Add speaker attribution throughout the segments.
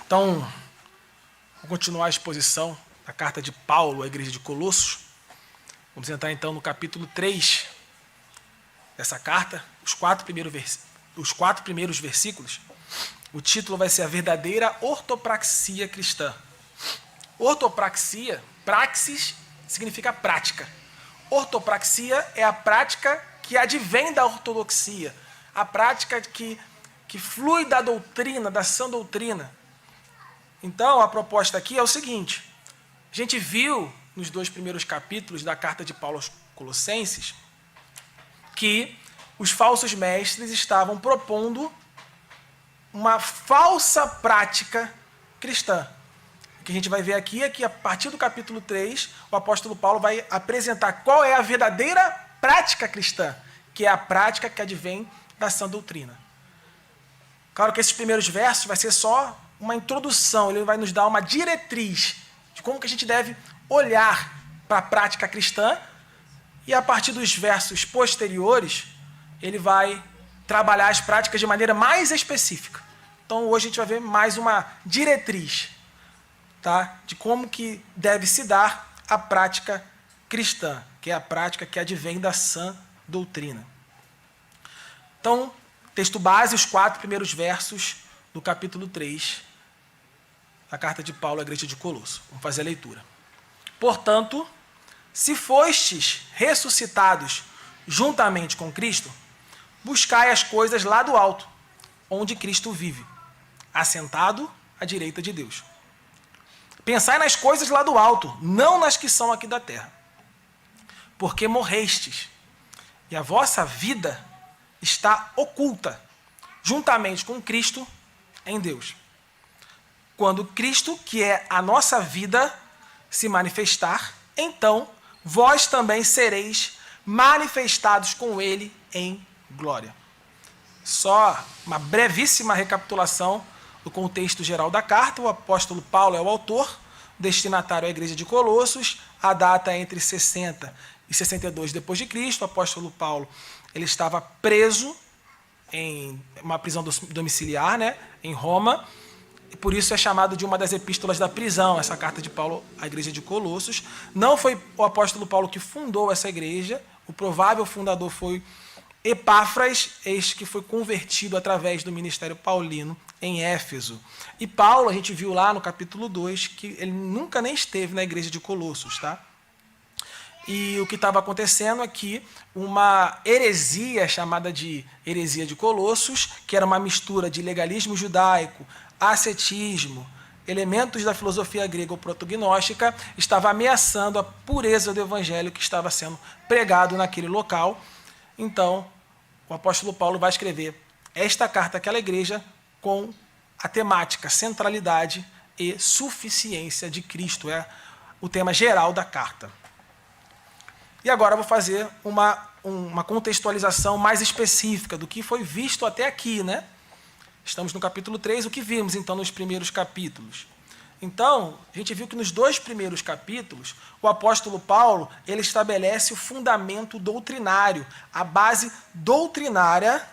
Speaker 1: Então, vou continuar a exposição da carta de Paulo à igreja de Colossos. Vamos entrar então no capítulo 3 dessa carta, os quatro primeiros versículos. O título vai ser A Verdadeira Ortopraxia Cristã. Ortopraxia, praxis, significa prática. Ortopraxia é a prática que advém da ortodoxia, a prática que flui da doutrina, da sã doutrina. Então, a proposta aqui é o seguinte: a gente viu nos 2 primeiros capítulos da carta de Paulo aos Colossenses que os falsos mestres estavam propondo uma falsa prática cristã. O que a gente vai ver aqui é que, a partir do capítulo 3, o apóstolo Paulo vai apresentar qual é a verdadeira prática cristã, que é a prática que advém da sã doutrina. Claro que esses primeiros versos vai ser só uma introdução, ele vai nos dar uma diretriz de como que a gente deve olhar para a prática cristã, e a partir dos versos posteriores, ele vai trabalhar as práticas de maneira mais específica. Então hoje a gente vai ver mais uma diretriz, tá, de como que deve se dar a prática cristã, que é a prática que advém da sã doutrina. Então, texto base, os 4 primeiros versos do capítulo 3 da carta de Paulo à igreja de Colosso. Vamos fazer a leitura. Portanto, se fostes ressuscitados juntamente com Cristo, buscai as coisas lá do alto, onde Cristo vive, assentado à direita de Deus. Pensai nas coisas lá do alto, não nas que são aqui da terra. Porque morrestes, e a vossa vida está oculta, juntamente com Cristo, em Deus. Quando Cristo, que é a nossa vida, se manifestar, então vós também sereis manifestados com Ele em glória. Só uma brevíssima recapitulação do contexto geral da carta. O apóstolo Paulo é o autor, o destinatário é a igreja de Colossos, a data é entre 60 e 62 depois de Cristo. O apóstolo Paulo ele estava preso em uma prisão domiciliar, né, em Roma, e por isso é chamado de uma das epístolas da prisão, essa carta de Paulo à igreja de Colossos. Não foi o apóstolo Paulo que fundou essa igreja, o provável fundador foi Epáfras, este que foi convertido através do ministério paulino em Éfeso. E Paulo, a gente viu lá no capítulo 2, que ele nunca nem esteve na igreja de Colossos, tá? E o que estava acontecendo é que uma heresia chamada de heresia de Colossos, que era uma mistura de legalismo judaico, ascetismo, elementos da filosofia grega ou protognóstica, estava ameaçando a pureza do evangelho que estava sendo pregado naquele local. Então, o apóstolo Paulo vai escrever esta carta àquela igreja com a temática centralidade e suficiência de Cristo. É o tema geral da carta. E agora eu vou fazer uma contextualização mais específica do que foi visto até aqui, né? Estamos no capítulo 3, o que vimos então nos primeiros capítulos? Então, a gente viu que nos 2 primeiros capítulos, o apóstolo Paulo ele estabelece o fundamento doutrinário, a base doutrinária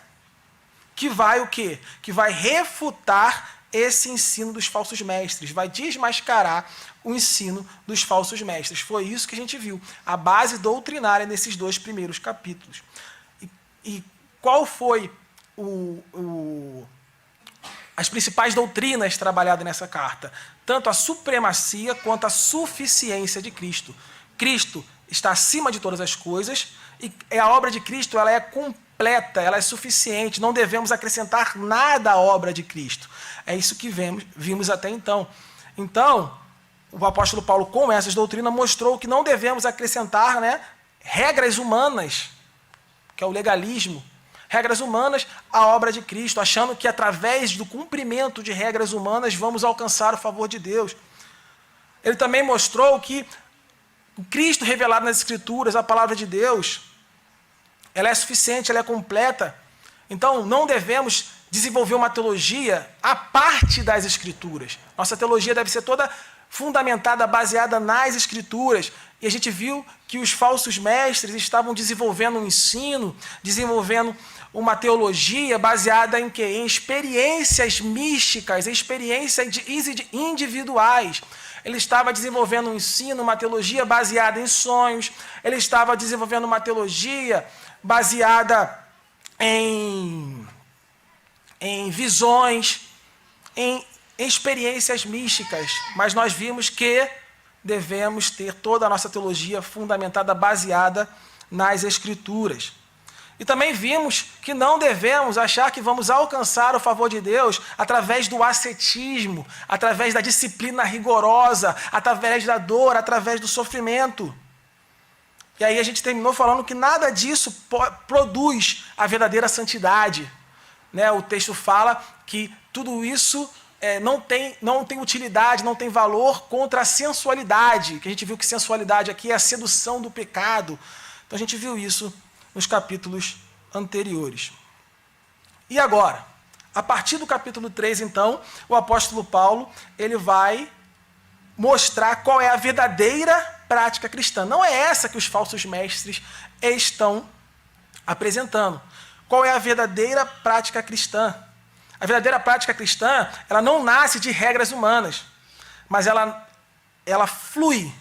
Speaker 1: que vai o quê? Que vai refutar esse ensino dos falsos mestres, vai desmascarar o ensino dos falsos mestres. Foi isso que a gente viu, a base doutrinária nesses 2 primeiros capítulos. E qual foi as principais doutrinas trabalhadas nessa carta? Tanto a supremacia quanto a suficiência de Cristo. Cristo está acima de todas as coisas e a obra de Cristo ela é completa, ela é suficiente, não devemos acrescentar nada à obra de Cristo. É isso que vimos até então. Então, o apóstolo Paulo, com essas doutrinas, mostrou que não devemos acrescentar, né, regras humanas, que é o legalismo, regras humanas à obra de Cristo, achando que através do cumprimento de regras humanas vamos alcançar o favor de Deus. Ele também mostrou que o Cristo revelado nas Escrituras, a palavra de Deus, ela é suficiente, ela é completa. Então, não devemos desenvolver uma teologia à parte das Escrituras. Nossa teologia deve ser toda fundamentada, baseada nas Escrituras. E a gente viu que os falsos mestres estavam desenvolvendo um ensino, desenvolvendo uma teologia baseada em quê? Em experiências místicas, experiências individuais. Ele estava desenvolvendo um ensino, uma teologia baseada em sonhos. Ele estava desenvolvendo uma teologia baseada em visões, em experiências místicas. Mas nós vimos que devemos ter toda a nossa teologia fundamentada, baseada nas Escrituras. E também vimos que não devemos achar que vamos alcançar o favor de Deus através do ascetismo, através da disciplina rigorosa, através da dor, através do sofrimento. E aí a gente terminou falando que nada disso produz a verdadeira santidade. Né? O texto fala que tudo isso não tem utilidade, não tem valor contra a sensualidade, que a gente viu que sensualidade aqui é a sedução do pecado. Então a gente viu isso nos capítulos anteriores. E agora, a partir do capítulo 3, então, o apóstolo Paulo ele vai mostrar qual é a verdadeira prática cristã. Não é essa que os falsos mestres estão apresentando. Qual é a verdadeira prática cristã? A verdadeira prática cristã, ela não nasce de regras humanas, mas ela flui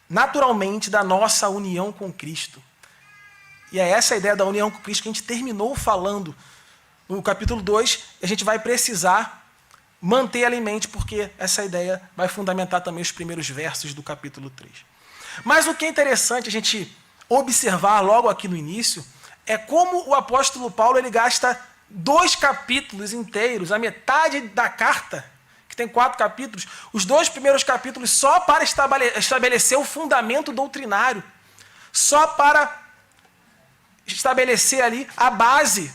Speaker 1: naturalmente da nossa união com Cristo. E é essa a ideia da união com Cristo que a gente terminou falando no capítulo 2, e a gente vai precisar manter ela em mente, porque essa ideia vai fundamentar também os primeiros versos do capítulo 3. Mas o que é interessante a gente observar logo aqui no início é como o apóstolo Paulo ele gasta 2 capítulos inteiros, a metade da carta, que tem 4 capítulos, os 2 primeiros capítulos só para estabelecer o fundamento doutrinário, só para estabelecer ali a base,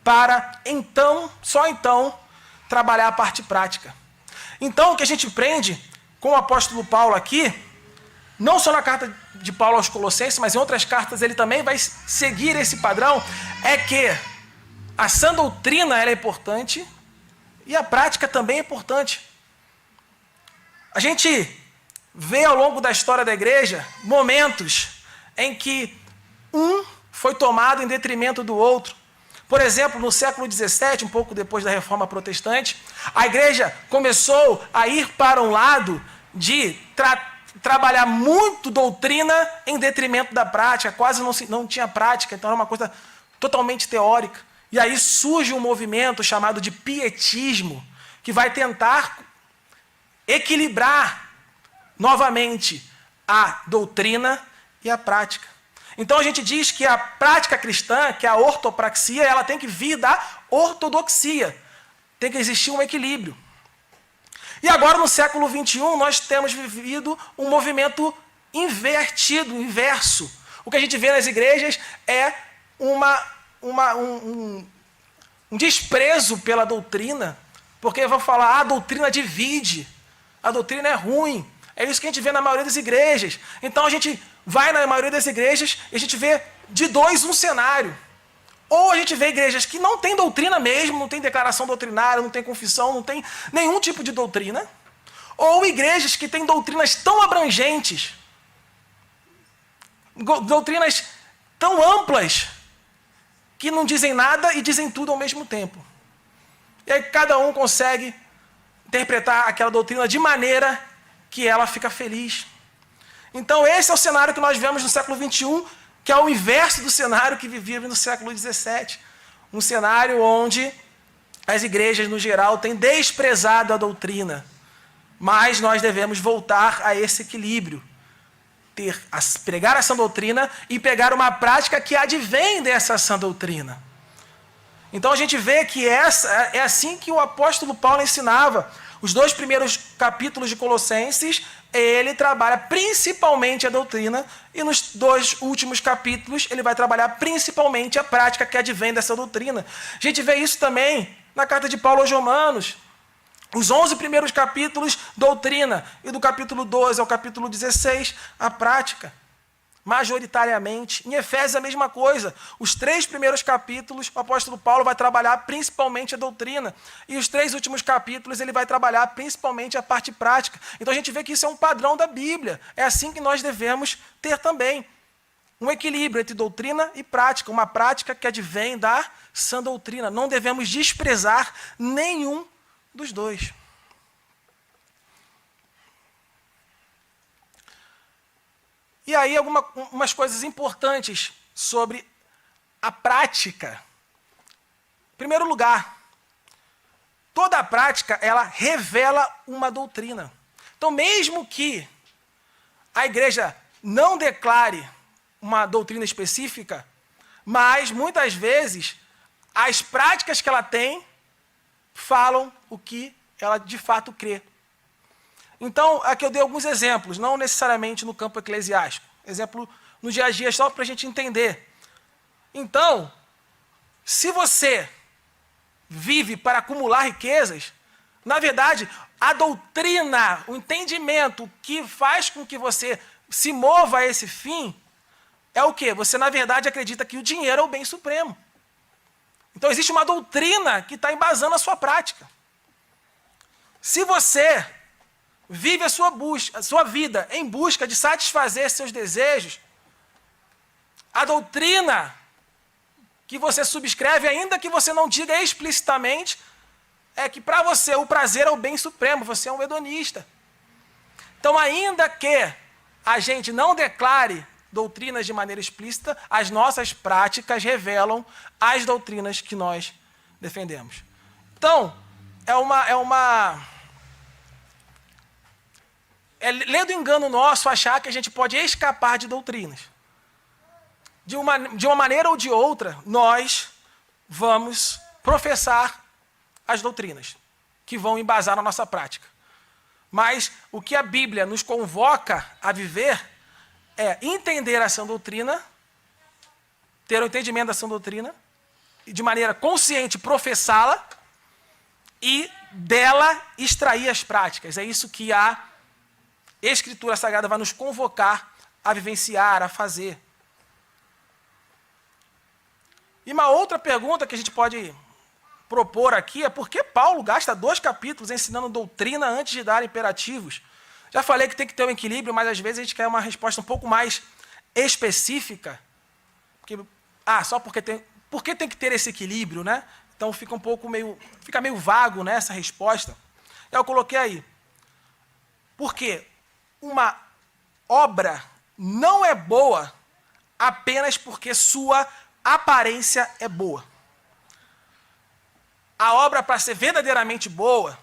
Speaker 1: para só então, trabalhar a parte prática. Então, o que a gente aprende com o apóstolo Paulo aqui, não só na carta de Paulo aos Colossenses, mas em outras cartas ele também vai seguir esse padrão, é que a sã doutrina ela é importante e a prática também é importante. A gente vê ao longo da história da igreja momentos em que um foi tomado em detrimento do outro. Por exemplo, no século XVII, um pouco depois da Reforma Protestante, a igreja começou a ir para um lado de trabalhar muito doutrina em detrimento da prática, quase não tinha prática, então era uma coisa totalmente teórica. E aí surge um movimento chamado de pietismo, que vai tentar equilibrar novamente a doutrina e a prática. Então a gente diz que a prática cristã, que é a ortopraxia, ela tem que vir da ortodoxia. Tem que existir um equilíbrio. E agora no século XXI nós temos vivido um movimento inverso. O que a gente vê nas igrejas é um desprezo pela doutrina, porque vão falar, a doutrina divide, a doutrina é ruim. É isso que a gente vê na maioria das igrejas. Então a gente vai na maioria das igrejas e a gente vê de 2 um cenário. Ou a gente vê igrejas que não tem doutrina mesmo, não tem declaração doutrinária, não tem confissão, não tem nenhum tipo de doutrina. Ou igrejas que têm doutrinas tão abrangentes, doutrinas tão amplas, que não dizem nada e dizem tudo ao mesmo tempo. E aí cada um consegue interpretar aquela doutrina de maneira que ela fica feliz. Então esse é o cenário que nós vemos no século XXI, que é o inverso do cenário que vivíamos no século XVII. Um cenário onde as igrejas, no geral, têm desprezado a doutrina. Mas nós devemos voltar a esse equilíbrio. Pregar essa doutrina e pegar uma prática que advém dessa sã doutrina. Então a gente vê que é assim que o apóstolo Paulo ensinava. Os 2 primeiros capítulos de Colossenses, ele trabalha principalmente a doutrina, e nos 2 últimos capítulos ele vai trabalhar principalmente a prática que advém dessa doutrina. A gente vê isso também na carta de Paulo aos Romanos. Os 11 primeiros capítulos, doutrina, e do capítulo 12 ao capítulo 16, a prática. Majoritariamente. Em Efésios a mesma coisa. Os 3 primeiros capítulos, o apóstolo Paulo vai trabalhar principalmente a doutrina. E os 3 últimos capítulos ele vai trabalhar principalmente a parte prática. Então a gente vê que isso é um padrão da Bíblia. É assim que nós devemos ter também. um equilíbrio entre doutrina e prática, uma prática que advém da sã doutrina. Não devemos desprezar nenhum dos dois. E aí algumas coisas importantes sobre a prática. Em primeiro lugar, toda a prática, ela revela uma doutrina. Então, mesmo que a igreja não declare uma doutrina específica, mas muitas vezes as práticas que ela tem falam o que ela de fato crê. Então, aqui eu dei alguns exemplos, não necessariamente no campo eclesiástico. Exemplo no dia a dia, só para a gente entender. Então, se você vive para acumular riquezas, na verdade, a doutrina, o entendimento que faz com que você se mova a esse fim, é o quê? Você, na verdade, acredita que o dinheiro é o bem supremo. Então, existe uma doutrina que está embasando a sua prática. Se você vive a sua vida em busca de satisfazer seus desejos, a doutrina que você subscreve, ainda que você não diga explicitamente, é que para você o prazer é o bem supremo, você é um hedonista. Então, ainda que a gente não declare doutrinas de maneira explícita, as nossas práticas revelam as doutrinas que nós defendemos. Então, é lendo engano nosso achar que a gente pode escapar de doutrinas. De uma maneira ou de outra, nós vamos professar as doutrinas que vão embasar na nossa prática. Mas o que a Bíblia nos convoca a viver é entender a sã doutrina, ter o entendimento da sã doutrina, e de maneira consciente professá-la e dela extrair as práticas. É isso que a Escritura Sagrada vai nos convocar a vivenciar, a fazer. E uma outra pergunta que a gente pode propor aqui é por que Paulo gasta 2 capítulos ensinando doutrina antes de dar imperativos? Já falei que tem que ter um equilíbrio, mas às vezes a gente quer uma resposta um pouco mais específica. Por que tem que ter esse equilíbrio, né? Então fica meio vago, né, essa resposta. Eu coloquei aí. Porque uma obra não é boa apenas porque sua aparência é boa. A obra, para ser verdadeiramente boa,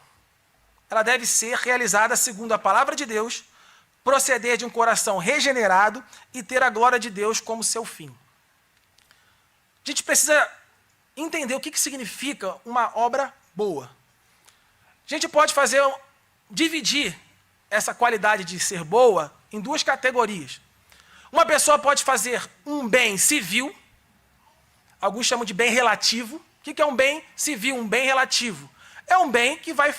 Speaker 1: ela deve ser realizada segundo a palavra de Deus, proceder de um coração regenerado e ter a glória de Deus como seu fim. A gente precisa entender o que significa uma obra boa. A gente pode dividir essa qualidade de ser boa em 2 categorias. Uma pessoa pode fazer um bem civil, alguns chamam de bem relativo. O que é um bem civil, um bem relativo? É um bem que vai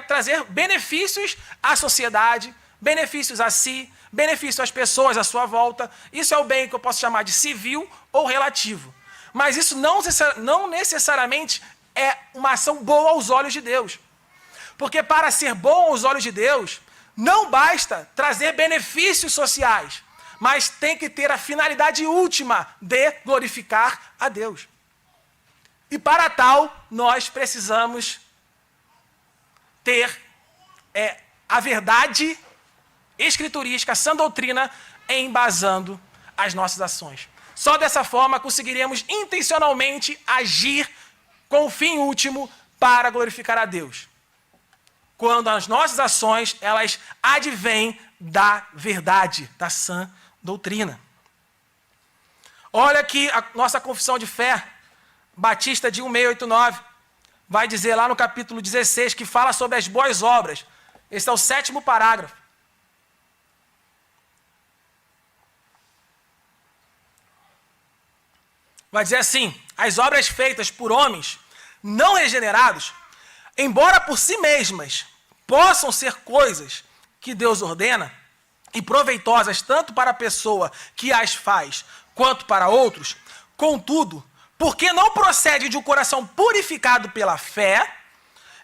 Speaker 1: trazer benefícios à sociedade, benefícios a si, benefícios às pessoas à sua volta. Isso é o bem que eu posso chamar de civil ou relativo. Mas isso não necessariamente é uma ação boa aos olhos de Deus. Porque para ser bom aos olhos de Deus, não basta trazer benefícios sociais, mas tem que ter a finalidade última de glorificar a Deus. E para tal, nós precisamos ter a verdade escriturística, a sã doutrina, embasando as nossas ações. Só dessa forma conseguiremos intencionalmente agir com o fim último para glorificar a Deus. Quando as nossas ações, elas advêm da verdade, da sã doutrina. Olha aqui a nossa confissão de fé, Batista de 1689, vai dizer lá no capítulo 16, que fala sobre as boas obras. Esse é o 7º parágrafo. Vai dizer assim: as obras feitas por homens não regenerados, embora por si mesmas possam ser coisas que Deus ordena e proveitosas tanto para a pessoa que as faz quanto para outros, contudo, porque não procede de um coração purificado pela fé.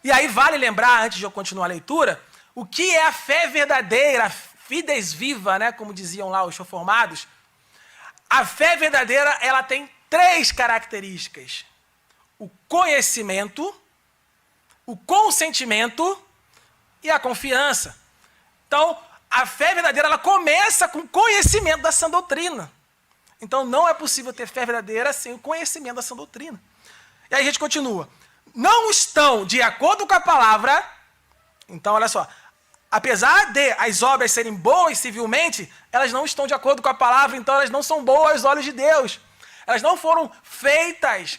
Speaker 1: E aí vale lembrar, antes de eu continuar a leitura, o que é a fé verdadeira, fides viva, né, como diziam lá os reformados. A fé verdadeira, ela tem 3 características: o conhecimento, o consentimento e a confiança. Então, a fé verdadeira, ela começa com conhecimento da sã doutrina. Então, não é possível ter fé verdadeira sem o conhecimento da sã doutrina. E aí a gente continua. Não estão de acordo com a palavra. Então, olha só. Apesar de as obras serem boas civilmente, elas não estão de acordo com a palavra, então elas não são boas aos olhos de Deus. Elas não foram feitas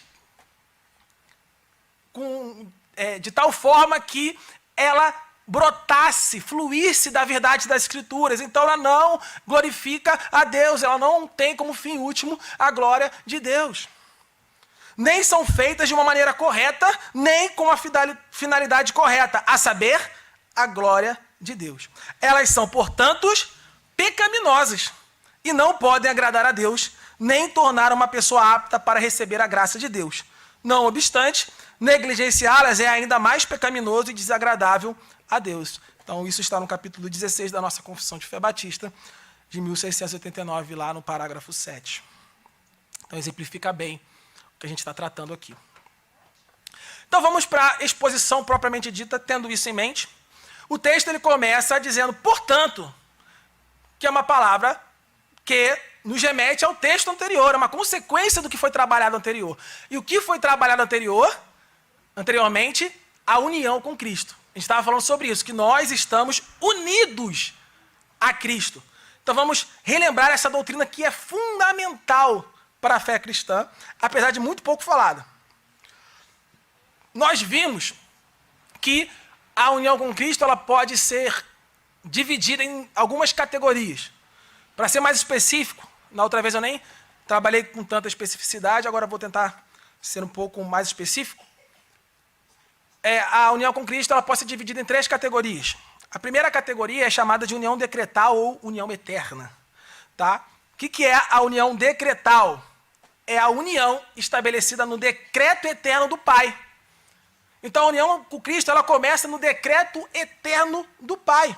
Speaker 1: de tal forma que ela brotasse, fluísse da verdade das Escrituras. Então ela não glorifica a Deus, ela não tem como fim último a glória de Deus. Nem são feitas de uma maneira correta, nem com a finalidade correta, a saber, a glória de Deus. Elas são, portanto, pecaminosas e não podem agradar a Deus, nem tornar uma pessoa apta para receber a graça de Deus. Não obstante, negligenciá-las é ainda mais pecaminoso e desagradável a Deus. Então, isso está no capítulo 16 da nossa Confissão de Fé Batista, de 1689, lá no parágrafo 7. Então, exemplifica bem o que a gente está tratando aqui. Então, vamos para a exposição propriamente dita, tendo isso em mente. O texto ele começa dizendo, portanto, que é uma palavra que nos remete ao texto anterior, é uma consequência do que foi trabalhado anterior. E o que foi trabalhado anteriormente? A união com Cristo. A gente estava falando sobre isso, que nós estamos unidos a Cristo. Então vamos relembrar essa doutrina que é fundamental para a fé cristã, apesar de muito pouco falada. Nós vimos que a união com Cristo ela pode ser dividida em algumas categorias. Para ser mais específico, na outra vez eu nem trabalhei com tanta especificidade, agora eu vou tentar ser um pouco mais específico. A união com Cristo ela pode ser dividida em 3 categorias. A primeira categoria é chamada de união decretal ou união eterna. Tá? O que é a união decretal? É a união estabelecida no decreto eterno do Pai. Então a união com Cristo ela começa no decreto eterno do Pai.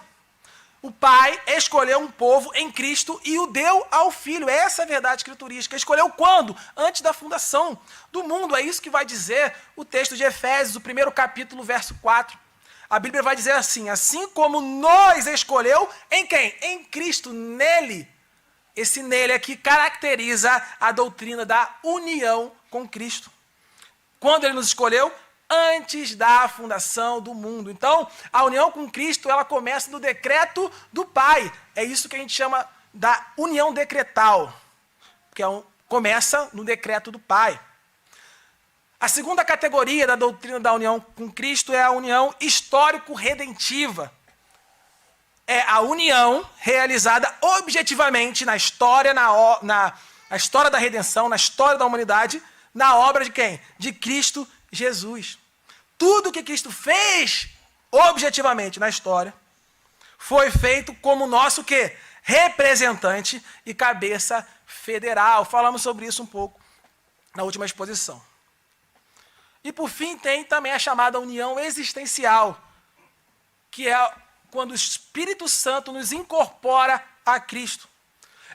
Speaker 1: O Pai escolheu um povo em Cristo e o deu ao Filho. Essa é a verdade escriturística. Escolheu quando? Antes da fundação do mundo. É isso que vai dizer o texto de Efésios, o 1º capítulo, verso 4. A Bíblia vai dizer assim, assim como nos escolheu, em quem? Em Cristo, nele. Esse nele aqui caracteriza a doutrina da união com Cristo. Quando ele nos escolheu? Antes da fundação do mundo. Então, a união com Cristo, ela começa no decreto do Pai. É isso que a gente chama da união decretal, que começa no decreto do Pai. A segunda categoria da doutrina da união com Cristo é a união histórico-redentiva. É a união realizada objetivamente na história, na história da redenção, na história da humanidade, na obra de quem? De Cristo Jesus. Tudo que Cristo fez objetivamente na história foi feito como nosso quê? Representante e cabeça federal. Falamos sobre isso um pouco na última exposição. E por fim tem também a chamada união existencial, que é quando o Espírito Santo nos incorpora a Cristo.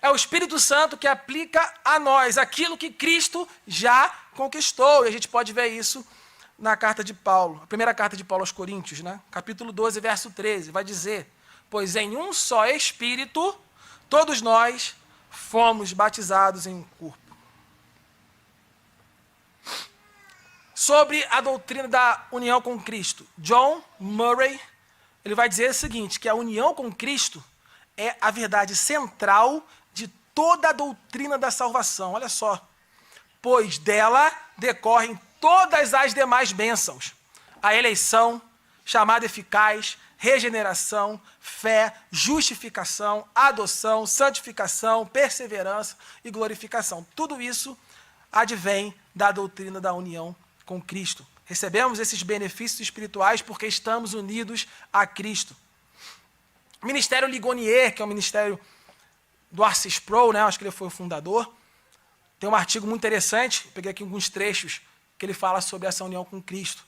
Speaker 1: É o Espírito Santo que aplica a nós aquilo que Cristo já conquistou. E a gente pode ver isso na carta de Paulo, a primeira carta de Paulo aos Coríntios, né? Capítulo 12, verso 13, vai dizer, pois em um só Espírito, todos nós fomos batizados em um corpo. Sobre a doutrina da união com Cristo, John Murray, ele vai dizer o seguinte, que a união com Cristo é a verdade central de toda a doutrina da salvação. Olha só, pois dela decorrem todas as demais bênçãos. A eleição, chamada eficaz, regeneração, fé, justificação, adoção, santificação, perseverança e glorificação. Tudo isso advém da doutrina da união com Cristo. Recebemos esses benefícios espirituais porque estamos unidos a Cristo. O Ministério Ligonier, que é o ministério do R.C. Sproul, né? Acho que ele foi o fundador, tem um artigo muito interessante, peguei aqui alguns trechos, que ele fala sobre essa união com Cristo.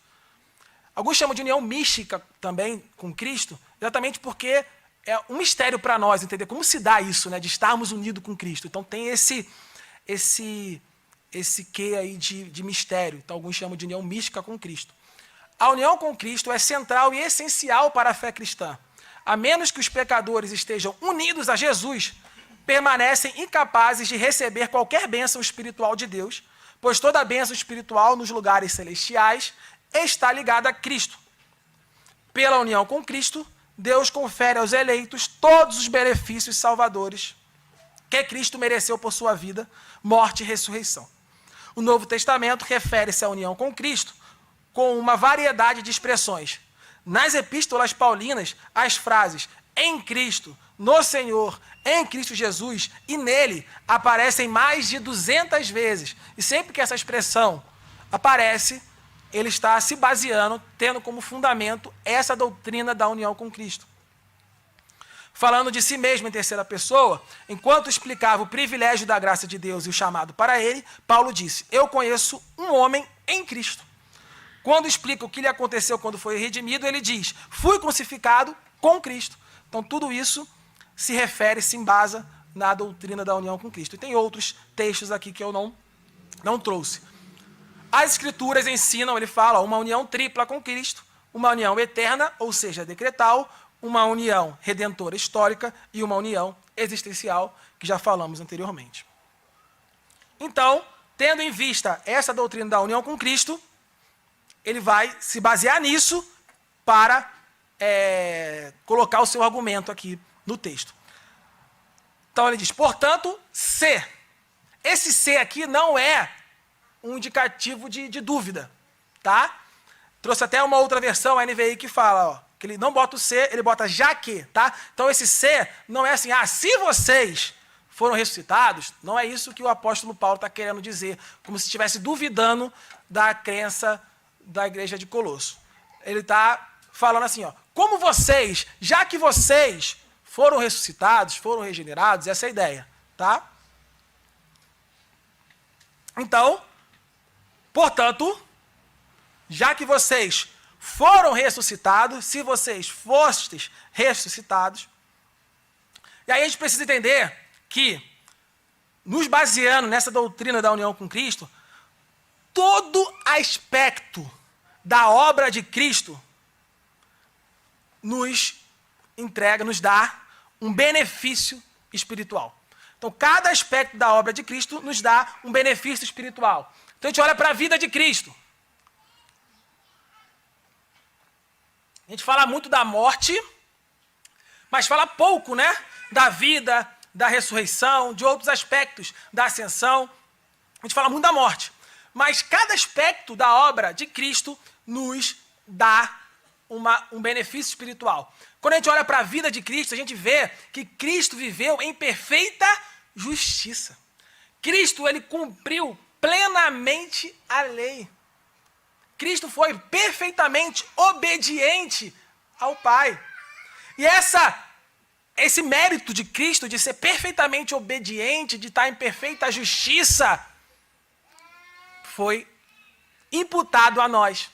Speaker 1: Alguns chamam de união mística também com Cristo, exatamente porque é um mistério para nós entender como se dá isso, né, de estarmos unidos com Cristo. Então tem esse quê aí de mistério. Então, alguns chamam de união mística com Cristo. A união com Cristo é central e essencial para a fé cristã. A menos que os pecadores estejam unidos a Jesus, permanecem incapazes de receber qualquer bênção espiritual de Deus, pois toda bênção espiritual nos lugares celestiais está ligada a Cristo. Pela união com Cristo, Deus confere aos eleitos todos os benefícios salvadores que Cristo mereceu por sua vida, morte e ressurreição. O Novo Testamento refere-se à união com Cristo com uma variedade de expressões. Nas epístolas paulinas, as frases em Cristo, no Senhor, em Cristo Jesus e nele aparecem mais de 200 vezes. E sempre que essa expressão aparece, ele está se baseando, tendo como fundamento essa doutrina da união com Cristo. Falando de si mesmo em terceira pessoa, enquanto explicava o privilégio da graça de Deus e o chamado para ele, Paulo disse: eu conheço um homem em Cristo. Quando explica o que lhe aconteceu quando foi redimido, ele diz: fui crucificado com Cristo. Então tudo isso se refere, se embasa na doutrina da união com Cristo. E tem outros textos aqui que eu não trouxe. As escrituras ensinam, ele fala, uma união tripla com Cristo, uma união eterna, ou seja, decretal, uma união redentora histórica e uma união existencial, que já falamos anteriormente. Então, tendo em vista essa doutrina da união com Cristo, ele vai se basear nisso para colocar o seu argumento aqui no texto. Então ele diz, portanto, se. Esse se aqui não é um indicativo de dúvida, tá? Trouxe até uma outra versão, a NVI, que fala, ó, que ele não bota o se, ele bota já que, tá? Então esse se não é assim, se vocês foram ressuscitados, não é isso que o apóstolo Paulo está querendo dizer, como se estivesse duvidando da crença da igreja de Colosso. Ele está falando assim, ó, como vocês, já que vocês foram ressuscitados, foram regenerados, essa é a ideia, tá? Então, portanto, já que vocês foram ressuscitados, se vocês fostes ressuscitados, e aí a gente precisa entender que, nos baseando nessa doutrina da união com Cristo, todo aspecto da obra de Cristo nos entrega, nos dá um benefício espiritual. Então, cada aspecto da obra de Cristo nos dá um benefício espiritual. Então, a gente olha para a vida de Cristo. A gente fala muito da morte, mas fala pouco, né? Da vida, da ressurreição, de outros aspectos da ascensão. A gente fala muito da morte. Mas cada aspecto da obra de Cristo nos dá um benefício espiritual. Quando a gente olha para a vida de Cristo, a gente vê que Cristo viveu em perfeita justiça. Cristo, ele cumpriu plenamente a lei. Cristo foi perfeitamente obediente ao Pai. E esse mérito de Cristo de ser perfeitamente obediente, de estar em perfeita justiça, foi imputado a nós.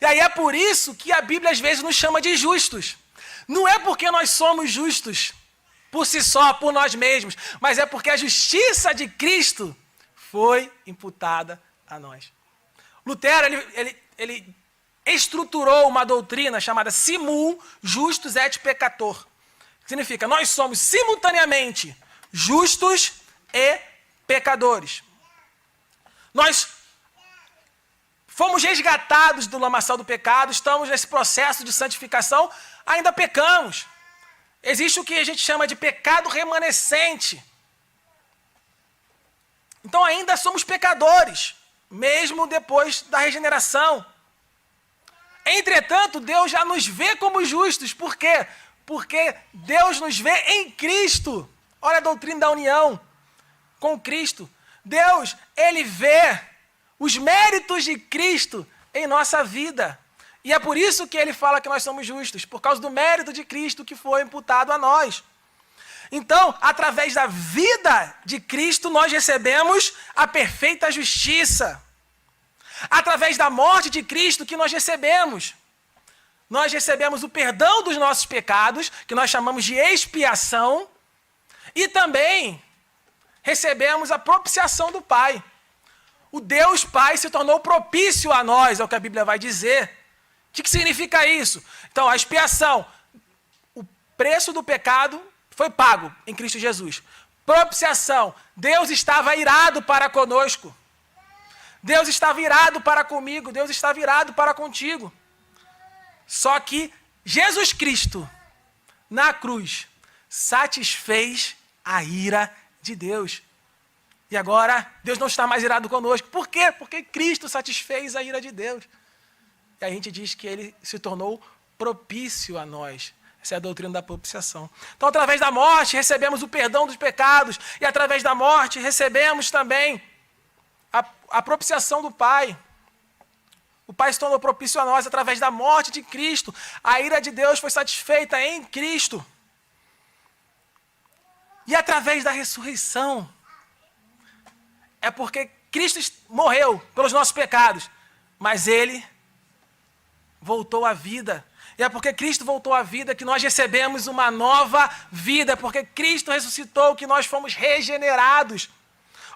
Speaker 1: E aí é por isso que a Bíblia às vezes nos chama de justos. Não é porque nós somos justos por si só, por nós mesmos, mas é porque a justiça de Cristo foi imputada a nós. Lutero, ele estruturou uma doutrina chamada simul justus et peccator. Que significa, nós somos simultaneamente justos e pecadores. Nós fomos resgatados do lamaçal do pecado, estamos nesse processo de santificação, ainda pecamos. Existe o que a gente chama de pecado remanescente. Então ainda somos pecadores, mesmo depois da regeneração. Entretanto, Deus já nos vê como justos. Por quê? Porque Deus nos vê em Cristo. Olha a doutrina da união com Cristo. Deus, ele vê os méritos de Cristo em nossa vida. E é por isso que ele fala que nós somos justos, por causa do mérito de Cristo que foi imputado a nós. Então, através da vida de Cristo, nós recebemos a perfeita justiça. Através da morte de Cristo que nós recebemos o perdão dos nossos pecados, que nós chamamos de expiação, e também recebemos a propiciação do Pai. O Deus Pai se tornou propício a nós, é o que a Bíblia vai dizer. O que significa isso? Então, a expiação, o preço do pecado foi pago em Cristo Jesus. Propiciação, Deus estava irado para conosco. Deus estava irado para comigo, Deus estava irado para contigo. Só que Jesus Cristo, na cruz, satisfez a ira de Deus. E agora, Deus não está mais irado conosco. Por quê? Porque Cristo satisfez a ira de Deus. E a gente diz que ele se tornou propício a nós. Essa é a doutrina da propiciação. Então, através da morte, recebemos o perdão dos pecados. E através da morte, recebemos também a propiciação do Pai. O Pai se tornou propício a nós através da morte de Cristo. A ira de Deus foi satisfeita em Cristo. E através da ressurreição, é porque Cristo morreu pelos nossos pecados, mas Ele voltou à vida. E é porque Cristo voltou à vida que nós recebemos uma nova vida, porque Cristo ressuscitou que nós fomos regenerados.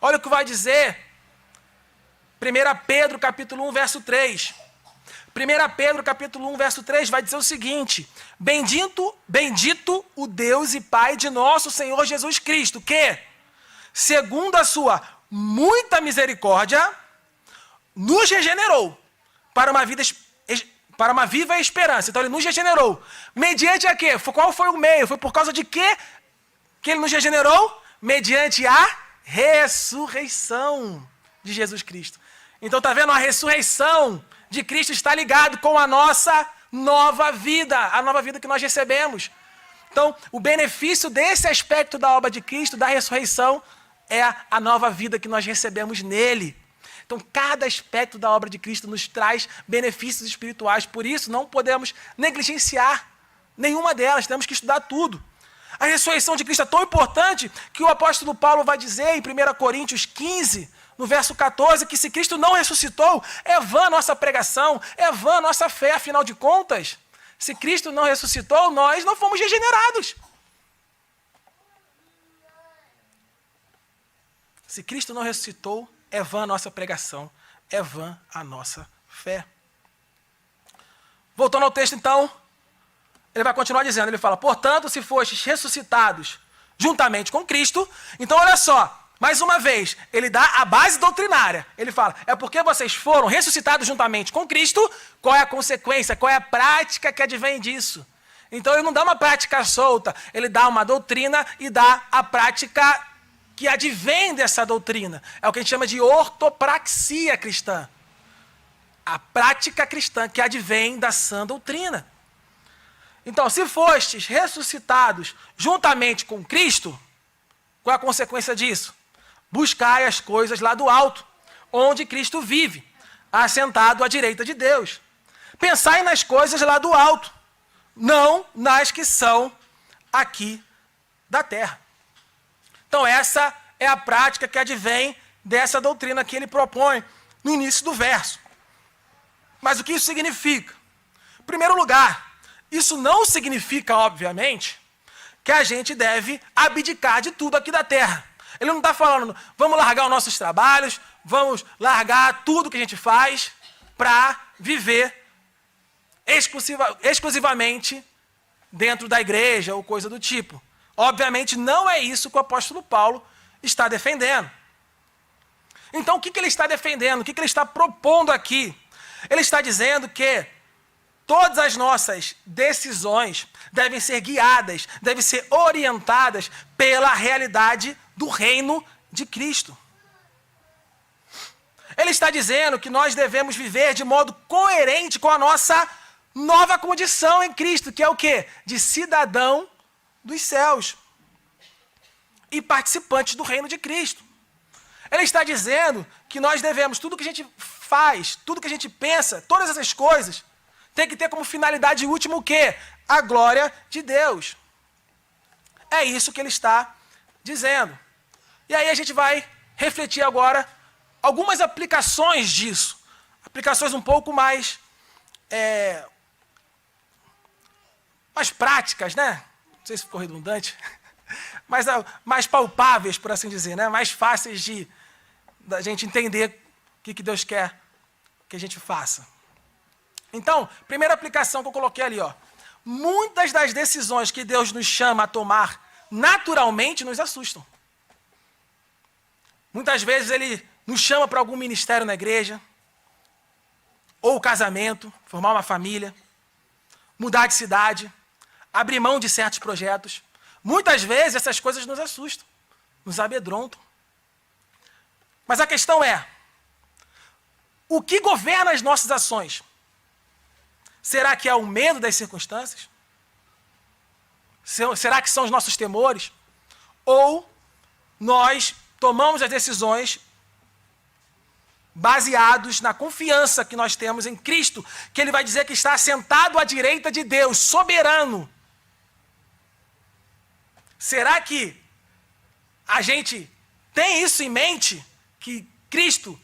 Speaker 1: Olha o que vai dizer 1 Pedro capítulo 1, verso 3. 1 Pedro capítulo 1, verso 3 vai dizer o seguinte: Bendito o Deus e Pai de nosso Senhor Jesus Cristo, que, segundo a sua muita misericórdia, nos regenerou para uma viva esperança. Então ele nos regenerou. Mediante a quê? Qual foi o meio? Foi por causa de quê que ele nos regenerou? Mediante a ressurreição de Jesus Cristo. Então tá vendo? A ressurreição de Cristo está ligado com a nossa nova vida, a nova vida que nós recebemos. Então, o benefício desse aspecto da obra de Cristo, da ressurreição, é a nova vida que nós recebemos nele. Então, cada aspecto da obra de Cristo nos traz benefícios espirituais. Por isso, não podemos negligenciar nenhuma delas. Temos que estudar tudo. A ressurreição de Cristo é tão importante que o apóstolo Paulo vai dizer em 1 Coríntios 15, no verso 14, que se Cristo não ressuscitou, é vã a nossa pregação, é vã a nossa fé. Afinal de contas, se Cristo não ressuscitou, nós não fomos regenerados. Se Cristo não ressuscitou, é vã a nossa pregação, é vã a nossa fé. Voltando ao texto, então, ele vai continuar dizendo, ele fala, portanto, se fostes ressuscitados juntamente com Cristo, então olha só, mais uma vez, ele dá a base doutrinária. Ele fala, é porque vocês foram ressuscitados juntamente com Cristo, qual é a consequência, qual é a prática que advém disso? Então ele não dá uma prática solta, ele dá uma doutrina e dá a prática que advém dessa doutrina. É o que a gente chama de ortopraxia cristã. A prática cristã que advém da sã doutrina. Então, se fostes ressuscitados juntamente com Cristo, qual é a consequência disso? Buscai as coisas lá do alto, onde Cristo vive, assentado à direita de Deus. Pensai nas coisas lá do alto, não nas que são aqui da terra. Então essa é a prática que advém dessa doutrina que ele propõe no início do verso. Mas o que isso significa? Em primeiro lugar, isso não significa, obviamente, que a gente deve abdicar de tudo aqui da terra. Ele não está falando, vamos largar os nossos trabalhos, vamos largar tudo que a gente faz para viver exclusivamente dentro da igreja ou coisa do tipo. Obviamente não é isso que o apóstolo Paulo está defendendo. Então o que ele está defendendo? O que ele está propondo aqui? Ele está dizendo que todas as nossas decisões devem ser guiadas, devem ser orientadas pela realidade do reino de Cristo. Ele está dizendo que nós devemos viver de modo coerente com a nossa nova condição em Cristo, que é o quê? De cidadão dos céus e participantes do reino de Cristo. Ele está dizendo que nós devemos, tudo que a gente faz, tudo que a gente pensa, todas essas coisas, tem que ter como finalidade última o quê? A glória de Deus. É isso que ele está dizendo. E aí a gente vai refletir agora algumas aplicações disso. Aplicações um pouco mais práticas, né? Não sei se ficou redundante. mais palpáveis, por assim dizer, né? Mais fáceis da gente entender o que Deus quer que a gente faça. Então, primeira aplicação que eu coloquei ali, ó. Muitas das decisões que Deus nos chama a tomar naturalmente nos assustam. Muitas vezes Ele nos chama para algum ministério na igreja, ou casamento, formar uma família, mudar de cidade, abrir mão de certos projetos. Muitas vezes essas coisas nos assustam, nos amedrontam. Mas a questão é, o que governa as nossas ações? Será que é o medo das circunstâncias? Será que são os nossos temores? Ou nós tomamos as decisões baseados na confiança que nós temos em Cristo, que Ele vai dizer que está assentado à direita de Deus, soberano. Será que a gente tem isso em mente? Que Cristo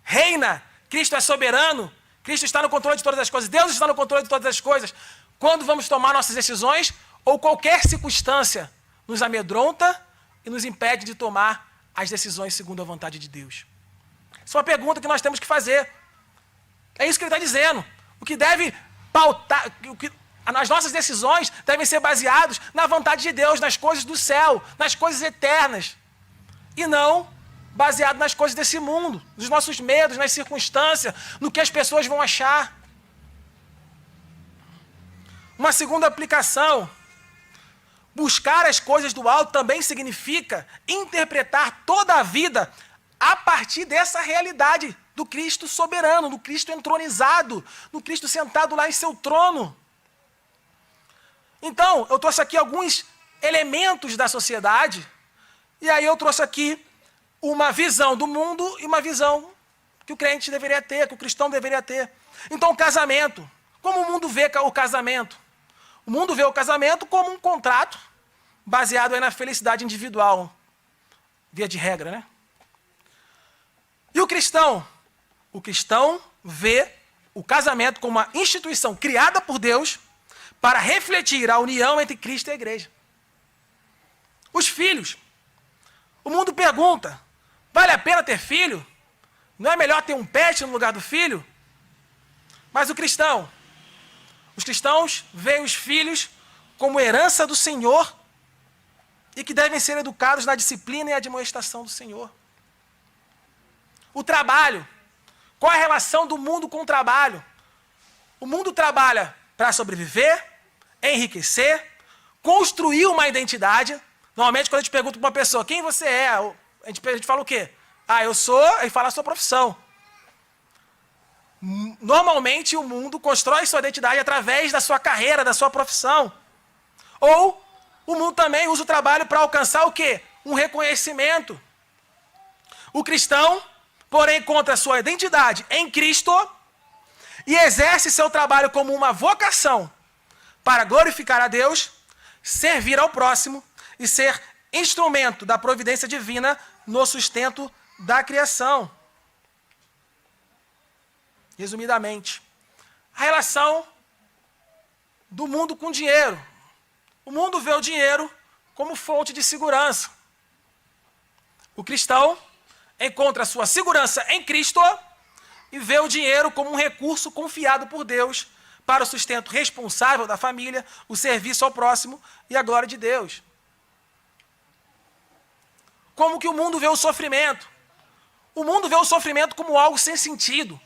Speaker 1: reina, Cristo é soberano, Cristo está no controle de todas as coisas, Deus está no controle de todas as coisas. Quando vamos tomar nossas decisões, ou qualquer circunstância nos amedronta e nos impede de tomar as decisões segundo a vontade de Deus. Isso é uma pergunta que nós temos que fazer. É isso que ele está dizendo. O que deve pautar, as nossas decisões devem ser baseadas na vontade de Deus, nas coisas do céu, nas coisas eternas. E não baseado nas coisas desse mundo, nos nossos medos, nas circunstâncias, no que as pessoas vão achar. Uma segunda aplicação. Buscar as coisas do alto também significa interpretar toda a vida a partir dessa realidade do Cristo soberano, do Cristo entronizado, do Cristo sentado lá em seu trono. Então, eu trouxe aqui alguns elementos da sociedade, e aí eu trouxe aqui uma visão do mundo e uma visão que o crente deveria ter, que o cristão deveria ter. Então, o casamento. Como o mundo vê o casamento? O mundo vê o casamento como um contrato baseado aí na felicidade individual, via de regra, né? E o cristão? O cristão vê o casamento como uma instituição criada por Deus para refletir a união entre Cristo e a igreja. Os filhos. O mundo pergunta, vale a pena ter filho? Não é melhor ter um pet no lugar do filho? Mas os cristãos veem os filhos como herança do Senhor e que devem ser educados na disciplina e admoestação do Senhor. O trabalho. Qual é a relação do mundo com o trabalho? O mundo trabalha para sobreviver, enriquecer, construir uma identidade. Normalmente, quando a gente pergunta para uma pessoa, quem você é? A gente fala o quê? Eu sou, aí fala a sua profissão. Normalmente, o mundo constrói sua identidade através da sua carreira, da sua profissão. Ou o mundo também usa o trabalho para alcançar o quê? Um reconhecimento. O cristão, porém, encontra sua identidade em Cristo e exerce seu trabalho como uma vocação para glorificar a Deus, servir ao próximo e ser instrumento da providência divina no sustento da criação. Resumidamente, a relação do mundo com o dinheiro. O mundo vê o dinheiro como fonte de segurança. O cristão encontra sua segurança em Cristo e vê o dinheiro como um recurso confiado por Deus para o sustento responsável da família, o serviço ao próximo e a glória de Deus. Como que o mundo vê o sofrimento? O mundo vê o sofrimento como algo sem sentido.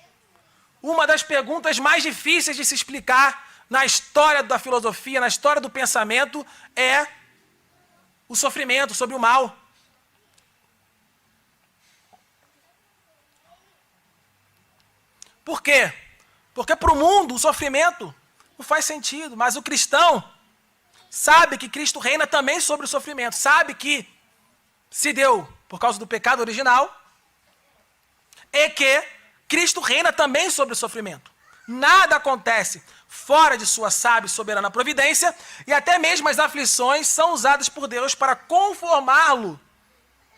Speaker 1: Uma das perguntas mais difíceis de se explicar na história da filosofia, na história do pensamento, é o sofrimento, sobre o mal. Por quê? Porque para o mundo o sofrimento não faz sentido, mas o cristão sabe que Cristo reina também sobre o sofrimento, sabe que se deu por causa do pecado original e que Cristo reina também sobre o sofrimento. Nada acontece fora de sua sábia e soberana providência, e até mesmo as aflições são usadas por Deus para conformá-lo,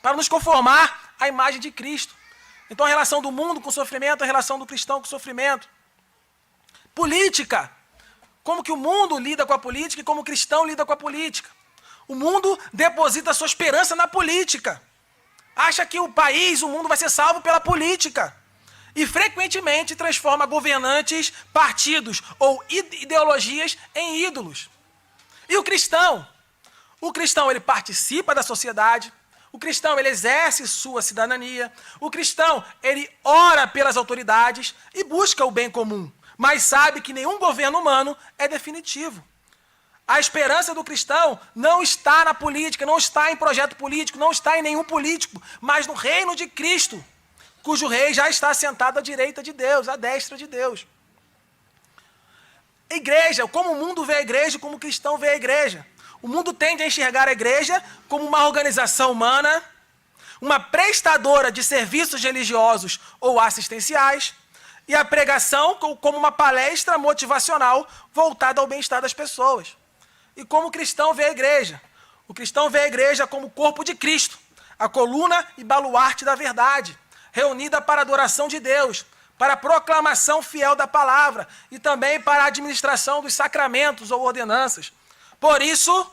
Speaker 1: para nos conformar à imagem de Cristo. Então a relação do mundo com o sofrimento, a relação do cristão com o sofrimento. Política. Como que o mundo lida com a política e como o cristão lida com a política. O mundo deposita sua esperança na política. Acha que o país, o mundo vai ser salvo pela política. E frequentemente transforma governantes, partidos ou ideologias em ídolos. E o cristão? O cristão, ele participa da sociedade. O cristão, ele exerce sua cidadania. O cristão, ele ora pelas autoridades e busca o bem comum. Mas sabe que nenhum governo humano é definitivo. A esperança do cristão não está na política, não está em projeto político, não está em nenhum político, mas no reino de Cristo, cujo rei já está sentado à direita de Deus, à destra de Deus. Igreja, como o mundo vê a igreja, como o cristão vê a igreja. O mundo tende a enxergar a igreja como uma organização humana, uma prestadora de serviços religiosos ou assistenciais, e a pregação como uma palestra motivacional voltada ao bem-estar das pessoas. E como o cristão vê a igreja? O cristão vê a igreja como o corpo de Cristo, a coluna e baluarte da verdade, reunida para a adoração de Deus, para a proclamação fiel da palavra e também para a administração dos sacramentos ou ordenanças. Por isso,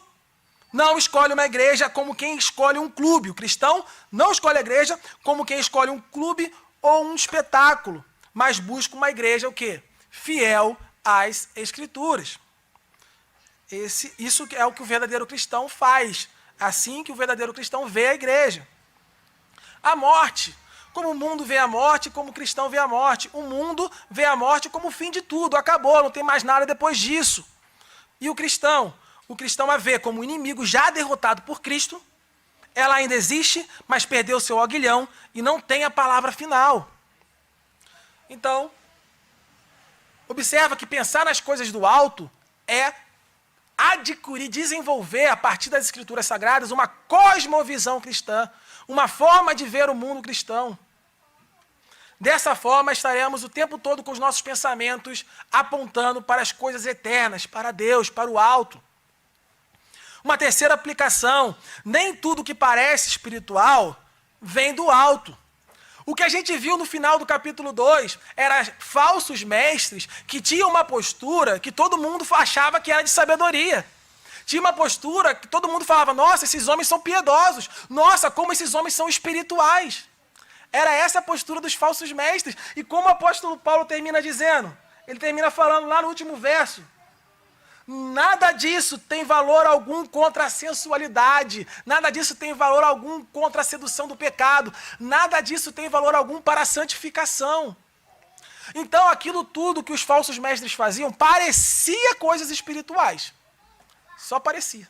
Speaker 1: não escolhe uma igreja como quem escolhe um clube. O cristão não escolhe a igreja como quem escolhe um clube ou um espetáculo, mas busca uma igreja o quê? Fiel às Escrituras. Isso é o que o verdadeiro cristão faz. Assim que o verdadeiro cristão vê a igreja. A morte. Como o mundo vê a morte, como o cristão vê a morte. O mundo vê a morte como o fim de tudo. Acabou, não tem mais nada depois disso. E o cristão? O cristão a vê como inimigo já derrotado por Cristo. Ela ainda existe, mas perdeu seu aguilhão e não tem a palavra final. Então, observa que pensar nas coisas do alto é adquirir, desenvolver, a partir das Escrituras Sagradas, uma cosmovisão cristã, uma forma de ver o mundo cristão. Dessa forma, estaremos o tempo todo com os nossos pensamentos apontando para as coisas eternas, para Deus, para o alto. Uma terceira aplicação, nem tudo que parece espiritual vem do alto. O que a gente viu no final do capítulo 2 eram falsos mestres que tinham uma postura que todo mundo achava que era de sabedoria. Tinha uma postura que todo mundo falava, nossa, esses homens são piedosos. Nossa, como esses homens são espirituais. Era essa a postura dos falsos mestres. E como o apóstolo Paulo termina dizendo? Ele termina falando lá no último verso. Nada disso tem valor algum contra a sensualidade. Nada disso tem valor algum contra a sedução do pecado. Nada disso tem valor algum para a santificação. Então, aquilo tudo que os falsos mestres faziam parecia coisas espirituais. Só parecia.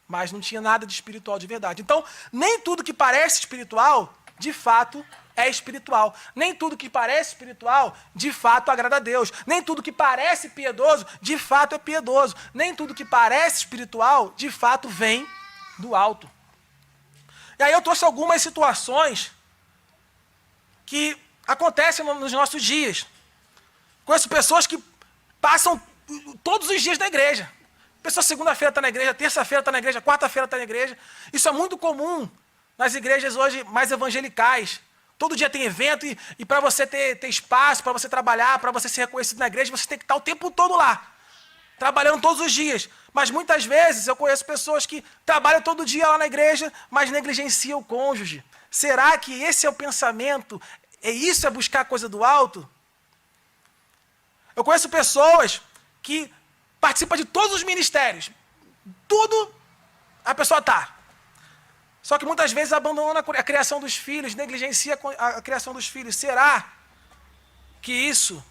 Speaker 1: Mas não tinha nada de espiritual de verdade. Então, nem tudo que parece espiritual, de fato, é espiritual. Nem tudo que parece espiritual, de fato, agrada a Deus. Nem tudo que parece piedoso, de fato, é piedoso. Nem tudo que parece espiritual, de fato, vem do alto. E aí eu trouxe algumas situações que acontecem nos nossos dias. Conheço pessoas que passam todos os dias na igreja. A pessoa segunda-feira está na igreja, terça-feira está na igreja, quarta-feira está na igreja. Isso é muito comum nas igrejas hoje mais evangelicais. Todo dia tem evento e para você ter espaço, para você trabalhar, para você ser reconhecido na igreja, você tem que estar o tempo todo lá, trabalhando todos os dias. Mas muitas vezes eu conheço pessoas que trabalham todo dia lá na igreja, mas negligenciam o cônjuge. Será que esse é o pensamento? Isso é buscar coisa do alto? Eu conheço pessoas que participam de todos os ministérios. Tudo a pessoa está. Só que muitas vezes abandona a criação dos filhos, negligencia a criação dos filhos. Será que isso